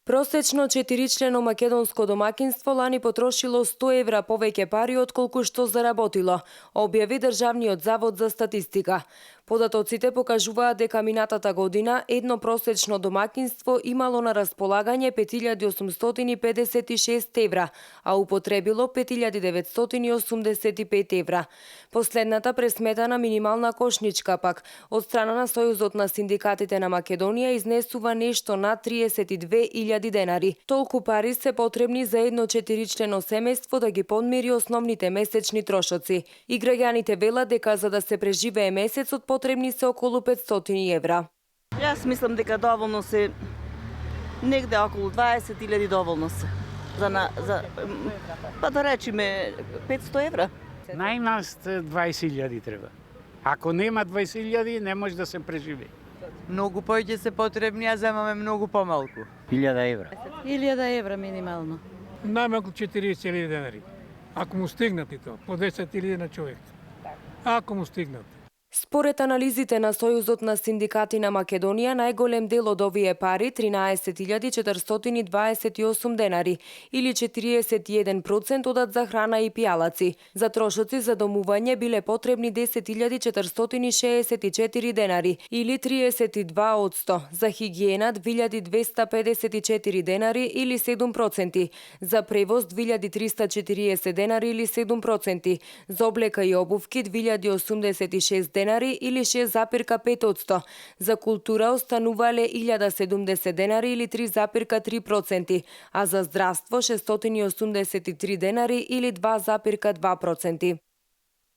Просечно 4-члено македонско домакинство лани потрошило 100 евра повеќе пари отколку што заработило, објави Државниот завод за статистика. Податоците покажуваат дека минатата година едно просечно домакинство имало на располагање 5856 евра, а употребило 5985 евра. Последната пресметана минимална кошничка пак од страна на Сојузот на синдикатите на Македонија изнесува нешто над 32.000 денари. Толку пари се потребни за едно 4-члено семејство да ги подмири основните месечни трошоци. И граѓаните велат дека за да се преживее месецот потребни се околу 500 евра. Јас мислам дека доволно се негде околу 20.000 доволно се. Па да речеме 500 евра. Најмнаш 20.000 треба. Ако нема 20.000 не може да се преживее. Многу повеќе се потребни, а земаме многу помалку. 1000 евра. 1000 евра минимално. Најмалку 40.000 денари. Ако му стигнат и тоа, по 10.000 на човек. Ако му стигнат. Според анализите на Сојузот на синдикати на Македонија, најголем дел од овие пари, 13.428 денари, или 41% одат за храна и пијалаци. За трошоци за домување биле потребни 10.464 денари, или 32%. За хигиена 2254 денари, или 7%. За превоз 2340 денари, или 7%. За облека и обувки 2086 денари или 6,5%. За култура останувале 1070 денари или 3,3%, а за здравство 683 денари или 2,2%.